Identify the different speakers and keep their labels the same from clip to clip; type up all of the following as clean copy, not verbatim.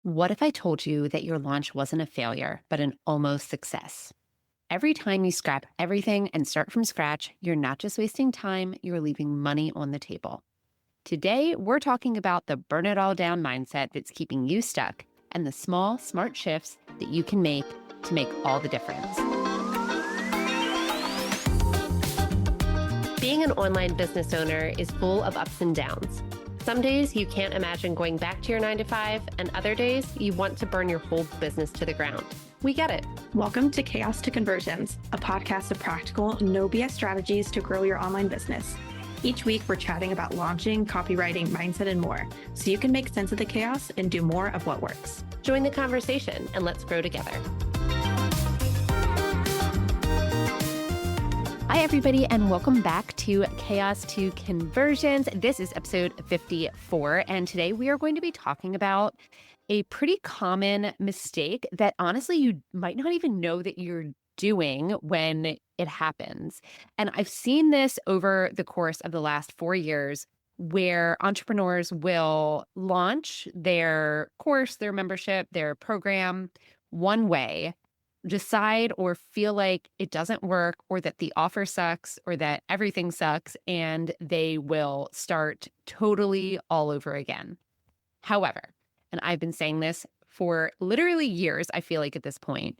Speaker 1: What if I told you that your launch wasn't a failure, but an almost success? Every time you scrap everything and start from scratch, you're not just wasting time, you're leaving money on the table. Today, we're talking about the burn it all down mindset that's keeping you stuck and the small, smart shifts that you can make to make all the difference.
Speaker 2: Being an online business owner is full of ups and downs. Some days you can't imagine going back to your 9 to 5, and other days you want to burn your whole business to the ground. We get it.
Speaker 3: Welcome to Chaos to Conversions, a podcast of practical, no BS strategies to grow your online business. Each week, we're chatting about launching, copywriting, mindset, and more, so you can make sense of the chaos and do more of what works.
Speaker 2: Join the conversation and let's grow together.
Speaker 1: Hi, everybody, and welcome back to Chaos to Conversions. This is episode 54, and today we are going to be talking about a pretty common mistake that honestly you might not even know that you're doing when it happens. And I've seen this over the course of the last 4 years where entrepreneurs will launch their course, their membership, their program one way, decide or feel like it doesn't work or that the offer sucks or that everything sucks, and they will start totally all over again. However, and I've been saying this for literally years, I feel like at this point,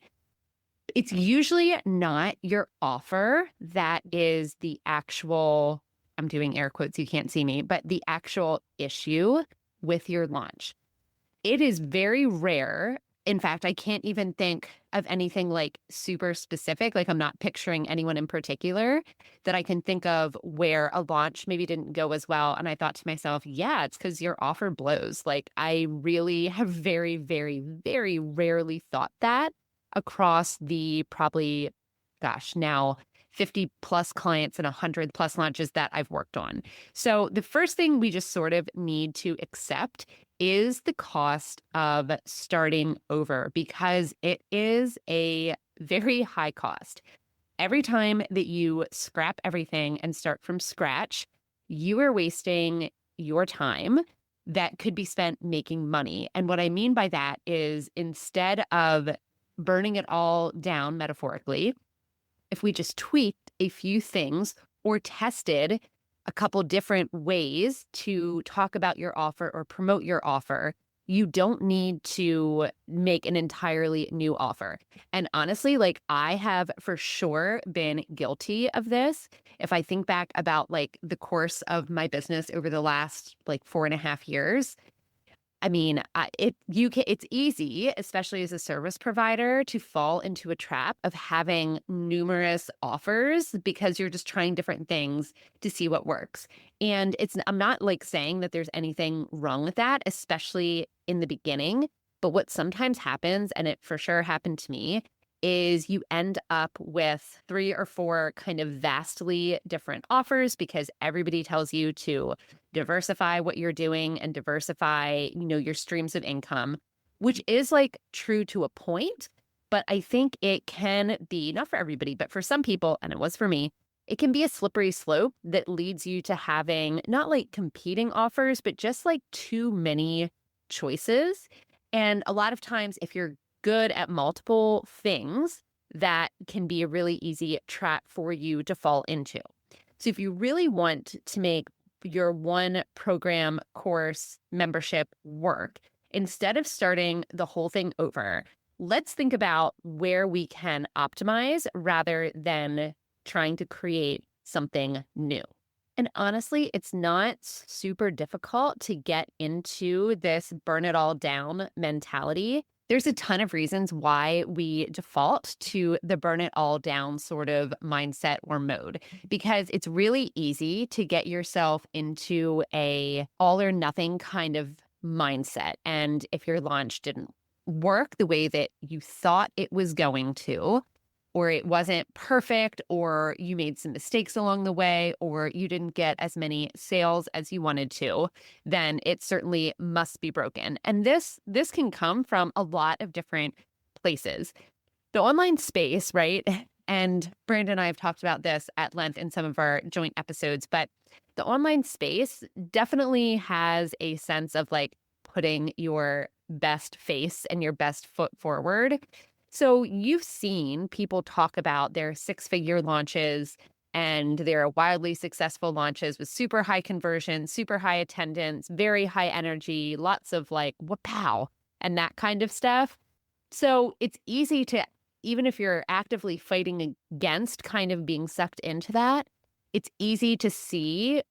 Speaker 1: it's usually not your offer that is the actual, I'm doing air quotes, you can't see me, but the actual issue with your launch. It is very rare. In fact, I can't even think of anything like super specific. Like I'm not picturing anyone in particular that I can think of where a launch maybe didn't go as well. And I thought to myself, yeah, it's because your offer blows. Like I really have very, very, very rarely thought that across the probably, now 50 plus clients and 100 plus launches that I've worked on. So the first thing we just sort of need to accept is the cost of starting over, because it is a very high cost. Every time that you scrap everything and start from scratch, you are wasting your time that could be spent making money. And what I mean by that is instead of burning it all down metaphorically, if we just tweaked a few things or tested a couple different ways to talk about your offer or promote your offer, you don't need to make an entirely new offer. And honestly, like I have for sure been guilty of this. If I think back about like the course of my business over the last like 4.5 years, I mean, it's easy, especially as a service provider, to fall into a trap of having numerous offers because you're just trying different things to see what works. And I'm not like saying that there's anything wrong with that, especially in the beginning. But what sometimes happens, and it for sure happened to me, is you end up with 3 or 4 kind of vastly different offers because everybody tells you to diversify what you're doing and diversify, your streams of income, which is like true to a point. But I think it can be, not for everybody, but for some people, and it was for me, it can be a slippery slope that leads you to having not like competing offers, but just like too many choices. And a lot of times, if you're good at multiple things, that can be a really easy trap for you to fall into. So if you really want to make your one program, course, membership work, instead of starting the whole thing over, let's think about where we can optimize rather than trying to create something new. And honestly, it's not super difficult to get into this burn it all down mentality. There's a ton of reasons why we default to the burn it all down sort of mindset or mode, because it's really easy to get yourself into a all or nothing kind of mindset. And if your launch didn't work the way that you thought it was going to, or it wasn't perfect, or you made some mistakes along the way, or you didn't get as many sales as you wanted to, then it certainly must be broken. And this can come from a lot of different places. The online space, right? And Brandon and I have talked about this at length in some of our joint episodes, but the online space definitely has a sense of like putting your best face and your best foot forward. So you've seen people talk about their six-figure launches and their wildly successful launches with super high conversion, super high attendance, very high energy, lots of like wow and that kind of stuff. So it's easy to, even if you're actively fighting against kind of being sucked into that, it's easy to see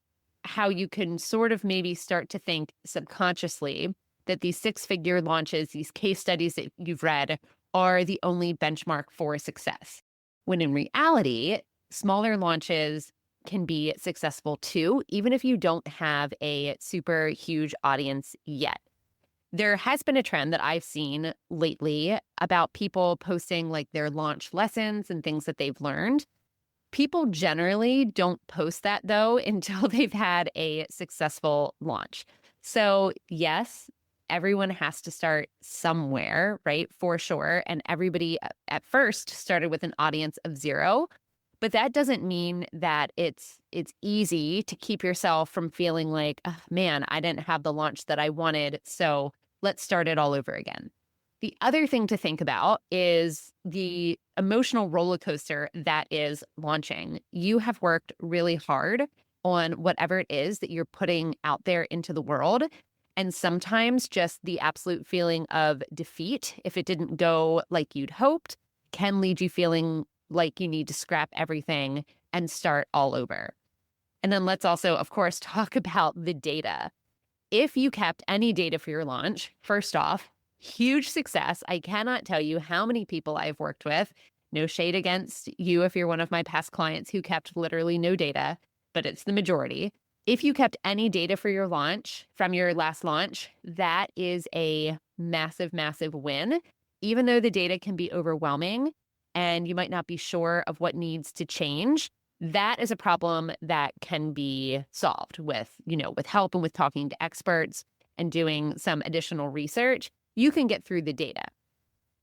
Speaker 1: how you can sort of maybe start to think subconsciously that these six-figure launches, these case studies that you've read, are the only benchmark for success. When in reality, smaller launches can be successful too, even if you don't have a super huge audience yet. There has been a trend that I've seen lately about people posting like their launch lessons and things that they've learned. People generally don't post that though until they've had a successful launch. So yes, everyone has to start somewhere, right? For sure. And everybody at first started with an audience of 0. But that doesn't mean that it's easy to keep yourself from feeling like, oh, man, I didn't have the launch that I wanted, so let's start it all over again. The other thing to think about is the emotional roller coaster that is launching. You have worked really hard on whatever it is that you're putting out there into the world. And sometimes just the absolute feeling of defeat, if it didn't go like you'd hoped, can lead you feeling like you need to scrap everything and start all over. And then let's also, of course, talk about the data. If you kept any data for your launch, first off, huge success. I cannot tell you how many people I've worked with. No shade against you if you're one of my past clients who kept literally no data, but it's the majority. If you kept any data for your launch from your last launch, that is a massive, massive win. Even though the data can be overwhelming and you might not be sure of what needs to change, that is a problem that can be solved with, with help and with talking to experts and doing some additional research. You can get through the data.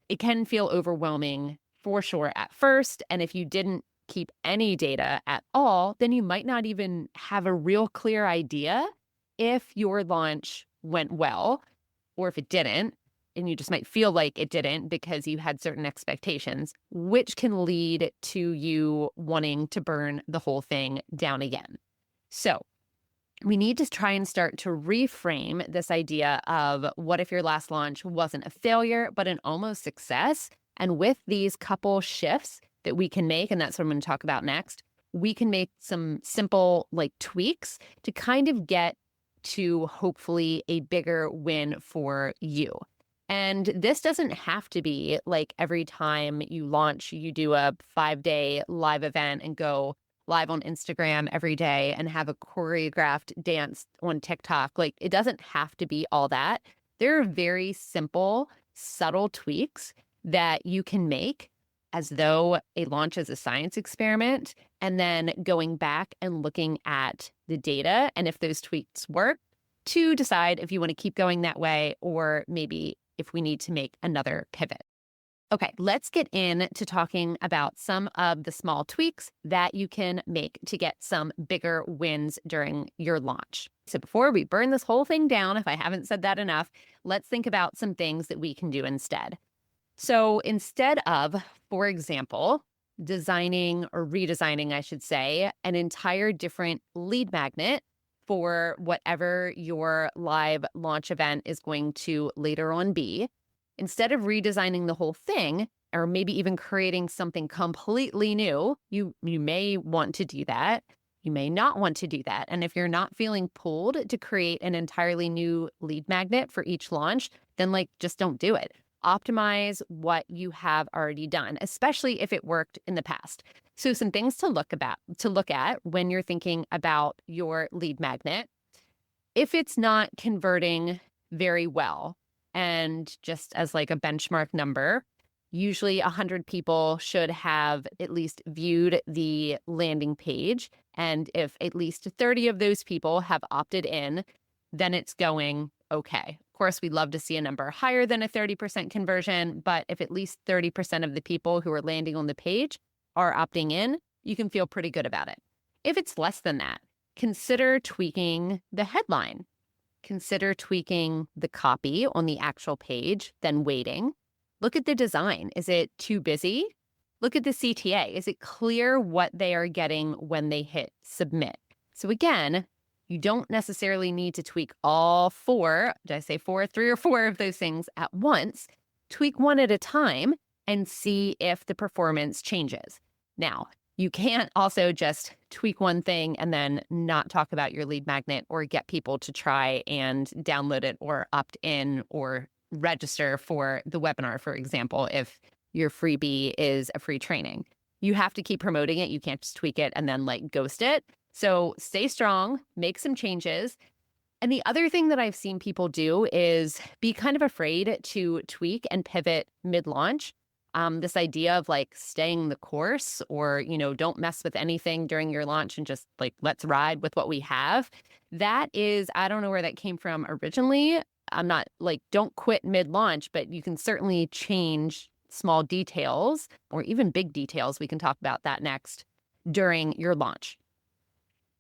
Speaker 1: It can feel overwhelming for sure at first. And if you didn't keep any data at all, then you might not even have a real clear idea if your launch went well or if it didn't. And you just might feel like it didn't because you had certain expectations, which can lead to you wanting to burn the whole thing down again. So we need to try and start to reframe this idea of what if your last launch wasn't a failure, but an almost success. And with these couple shifts that we can make, and that's what I'm going to talk about next, we can make some simple tweaks to kind of get to hopefully a bigger win for you. And this doesn't have to be like every time you launch, you do a 5-day live event and go live on Instagram every day and have a choreographed dance on TikTok. It doesn't have to be all that. There are very simple, subtle tweaks that you can make as though a launch is a science experiment, and then going back and looking at the data and if those tweaks work to decide if you want to keep going that way or maybe if we need to make another pivot. Okay, let's get into talking about some of the small tweaks that you can make to get some bigger wins during your launch. So before we burn this whole thing down, if I haven't said that enough, let's think about some things that we can do instead. So instead of, for example, designing or redesigning, I should say, an entire different lead magnet for whatever your live launch event is going to later on be, instead of redesigning the whole thing, or maybe even creating something completely new, you may want to do that. You may not want to do that. And if you're not feeling pulled to create an entirely new lead magnet for each launch, then just don't do it. Optimize what you have already done, especially if it worked in the past. So some things to look at when you're thinking about your lead magnet. If it's not converting very well, and just as a benchmark number, usually 100 people should have at least viewed the landing page. And if at least 30 of those people have opted in, then it's going okay. Of course, we'd love to see a number higher than a 30% conversion, but if at least 30% of the people who are landing on the page are opting in, you can feel pretty good about it. If it's less than that, consider tweaking the headline. consider tweaking the copy on the actual page, then waiting. Look at the design. Is it too busy? Look at the CTA. Is it clear what they are getting when they hit submit? So again, you don't necessarily need to tweak all four, did I say four, three or four of those things at once. Tweak one at a time and see if the performance changes. Now, you can't also just tweak one thing and then not talk about your lead magnet or get people to try and download it or opt in or register for the webinar, for example, if your freebie is a free training. You have to keep promoting it. You can't just tweak it and then like ghost it. So stay strong, make some changes. And the other thing that I've seen people do is be kind of afraid to tweak and pivot mid-launch. This idea of like staying the course or, don't mess with anything during your launch and just like, let's ride with what we have. That is, I don't know where that came from originally. I'm not like, don't quit mid-launch, but you can certainly change small details or even big details. We can talk about that next during your launch.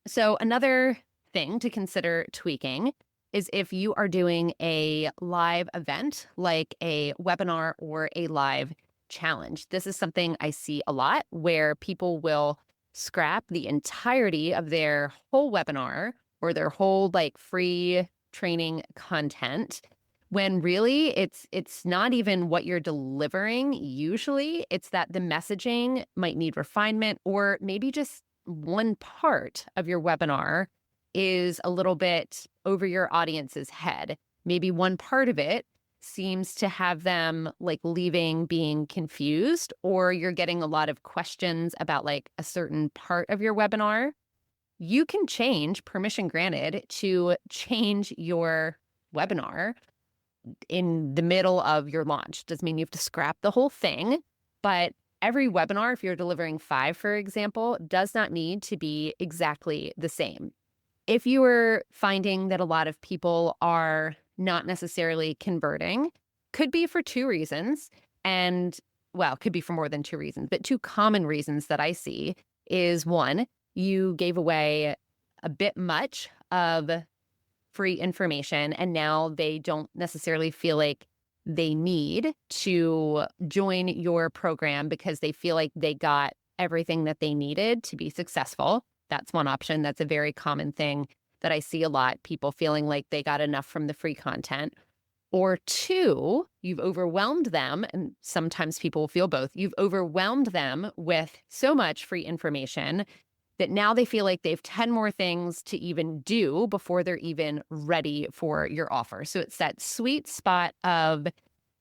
Speaker 1: So another thing to consider tweaking is if you are doing a live event like a webinar or a live challenge. This is something I see a lot where people will scrap the entirety of their whole webinar or their whole like free training content when really it's not even what you're delivering. Usually it's that the messaging might need refinement or maybe just one part of your webinar is a little bit over your audience's head. Maybe one part of it seems to have them like leaving being confused, or you're getting a lot of questions about like a certain part of your webinar. You can change, permission granted, to change your webinar in the middle of your launch. Doesn't mean you have to scrap the whole thing, but every webinar, if you're delivering 5, for example, does not need to be exactly the same. If you are finding that a lot of people are not necessarily converting, could be for 2 reasons. And well, could be for more than 2 reasons, but 2 common reasons that I see is 1, you gave away a bit much of free information and now they don't necessarily feel like they need to join your program because they feel like they got everything that they needed to be successful. That's one option. That's a very common thing that I see a lot, people feeling like they got enough from the free content. Or 2, you've overwhelmed them, and sometimes people feel both. You've overwhelmed them with so much free information that now they feel like they have 10 more things to even do before they're even ready for your offer. So it's that sweet spot of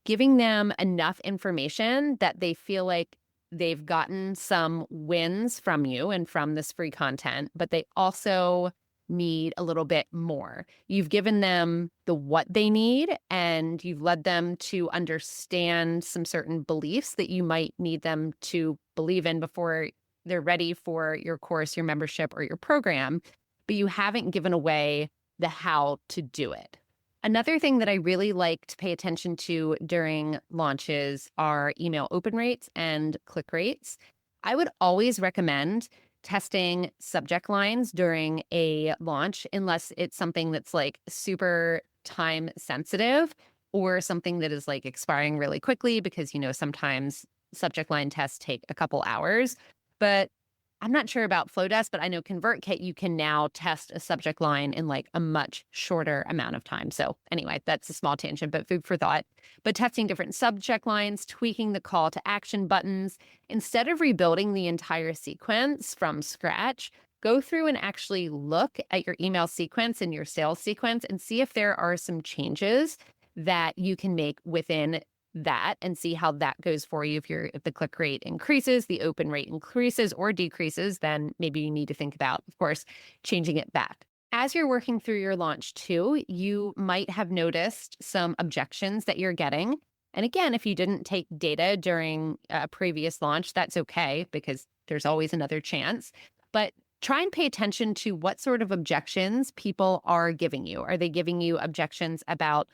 Speaker 1: giving them enough information that they feel like they've gotten some wins from you and from this free content, but they also need a little bit more. You've given them the what they need, and you've led them to understand some certain beliefs that you might need them to believe in before they're ready for your course, your membership, or your program, but you haven't given away the how to do it. Another thing that I really like to pay attention to during launches are email open rates and click rates. I would always recommend testing subject lines during a launch unless it's something that's like super time sensitive or something that is like expiring really quickly because, sometimes subject line tests take a couple hours. But I'm not sure about Flowdesk, but I know ConvertKit, you can now test a subject line in like a much shorter amount of time. So anyway, that's a small tangent, but food for thought. But testing different subject lines, tweaking the call to action buttons, instead of rebuilding the entire sequence from scratch, go through and actually look at your email sequence and your sales sequence and see if there are some changes that you can make within that and see how that goes for you. If the click rate increases, the open rate increases or decreases, then maybe you need to think about, of course, changing it back. As you're working through your launch too, you might have noticed some objections that you're getting. And again, if you didn't take data during a previous launch, that's okay because there's always another chance. But try and pay attention to what sort of objections people are giving you. Are they giving you objections about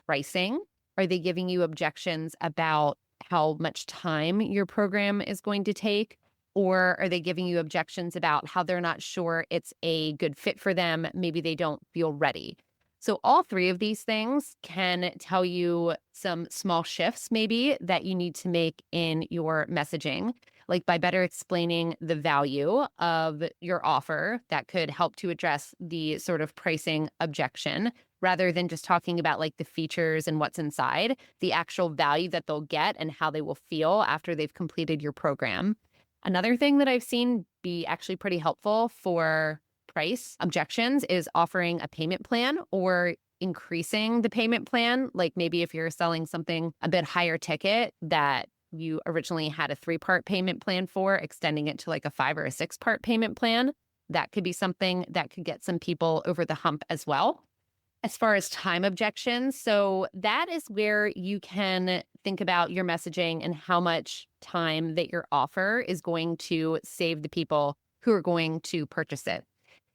Speaker 1: pricing? Are they giving you objections about how much time your program is going to take? Or are they giving you objections about how they're not sure it's a good fit for them? Maybe they don't feel ready. So all three of these things can tell you some small shifts maybe that you need to make in your messaging, like by better explaining the value of your offer that could help to address the sort of pricing objection rather than just talking about like the features and what's inside, the actual value that they'll get and how they will feel after they've completed your program. Another thing that I've seen be actually pretty helpful for price objections is offering a payment plan or increasing the payment plan. Like maybe if you're selling something a bit higher ticket that you originally had a 3-part payment plan for, extending it to like a 5 or a 6-part payment plan. That could be something that could get some people over the hump as well. As far as time objections, so that is where you can think about your messaging and how much time that your offer is going to save the people who are going to purchase it.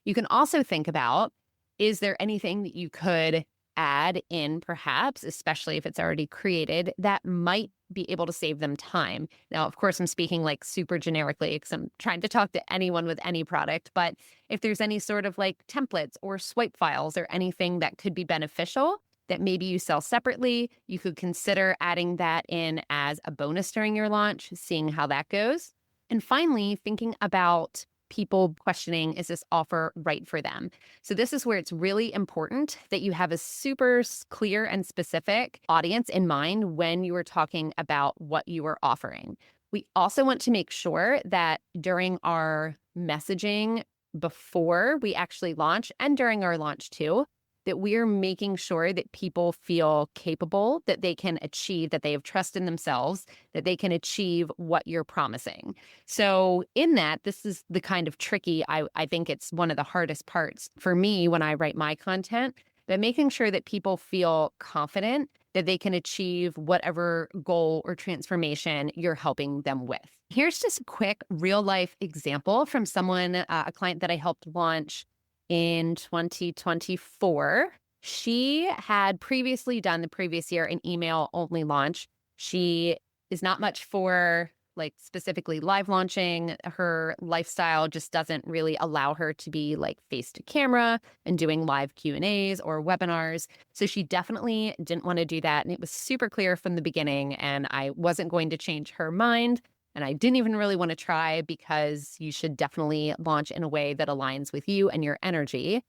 Speaker 1: You can also think about, is there anything that you could add in perhaps, especially if it's already created, that might be able to save them time? Now, of course, I'm speaking like super generically because I'm trying to talk to anyone with any product, but if there's any sort of like templates or swipe files or anything that could be beneficial that maybe you sell separately, you could consider adding that in as a bonus during your launch, seeing how that goes. And finally, thinking about people questioning, is this offer right for them? So this is where it's really important that you have a super clear and specific audience in mind when you are talking about what you are offering. We also want to make sure that during our messaging before we actually launch and during our launch too, that we're making sure that people feel capable, that they can achieve, that they have trust in themselves, that they can achieve what you're promising. So in that, this is the kind of tricky, I think it's one of the hardest parts for me when I write my content, but making sure that people feel confident that they can achieve whatever goal or transformation you're helping them with. Here's just a quick real life example from someone, a client that I helped launch in 2024. She had previously done the previous year an email only launch. She is not much for like specifically live launching. Her lifestyle just doesn't really allow her to be like face to camera and doing live Q&As or webinars. So she definitely didn't want to do that. And it was super clear from the beginning, and I wasn't going to change her mind. And I didn't even really want to try because you should definitely launch in a way that aligns with you and your energy.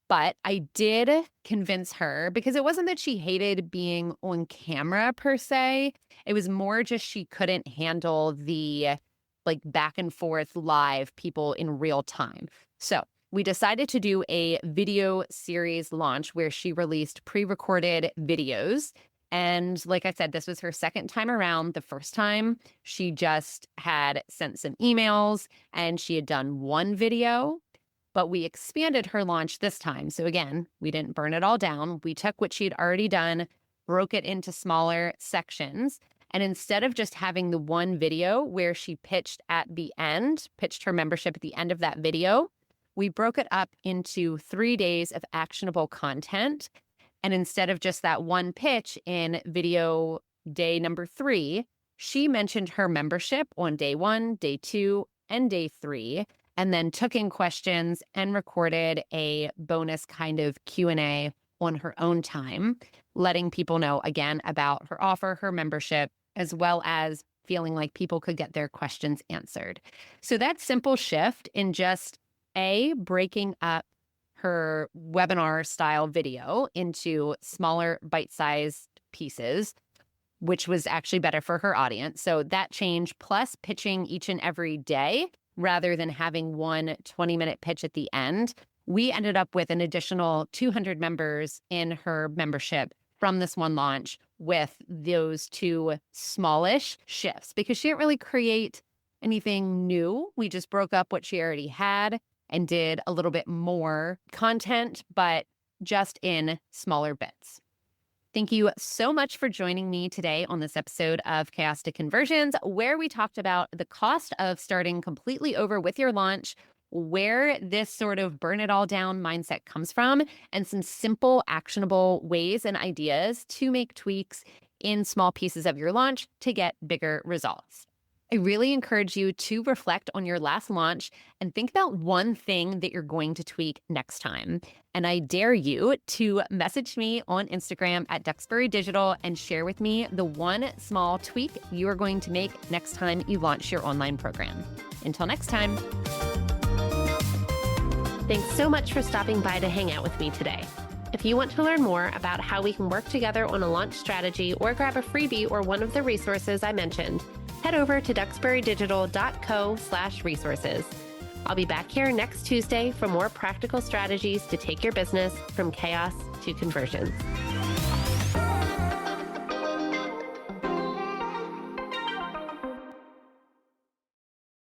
Speaker 1: But I did convince her because it wasn't that she hated being on camera per se. It was more just she couldn't handle the like back and forth live people in real time. So we decided to do a video series launch where she released pre-recorded videos. And like I said, this was her second time around. The first time, she just had sent some emails and she had done one video, but we expanded her launch this time. So again, we didn't burn it all down. We took what she'd already done, broke it into smaller sections. And instead of just having the one video where she pitched at the end, pitched her membership at the end of that video, we broke it up into 3 days of actionable content. And instead of just that one pitch in video day number 3, she mentioned her membership on day 1, day 2, and day 3, and then took in questions and recorded a bonus kind of Q&A on her own time, letting people know again about her offer, her membership, as well as feeling like people could get their questions answered. So that simple shift in just breaking up her webinar style video into smaller bite-sized pieces, which was actually better for her audience. So that change plus pitching each and every day rather than having one 20-minute pitch at the end, we ended up with an additional 200 members in her membership from this one launch with those 2 smallish shifts because she didn't really create anything new. We just broke up what she already had and did a little bit more content, but just in smaller bits. Thank you so much for joining me today on this episode of Chaos to Conversions, where we talked about the cost of starting completely over with your launch, where this sort of burn it all down mindset comes from, and some simple, actionable ways and ideas to make tweaks in small pieces of your launch to get bigger results. I really encourage you to reflect on your last launch and think about one thing that you're going to tweak next time. And I dare you to message me on Instagram at Duxbury Digital and share with me the one small tweak you are going to make next time you launch your online program. Until next time.
Speaker 2: Thanks so much for stopping by to hang out with me today. If you want to learn more about how we can work together on a launch strategy or grab a freebie or one of the resources I mentioned, head over to duxburydigital.co/resources. I'll be back here next Tuesday for more practical strategies to take your business from chaos to conversions.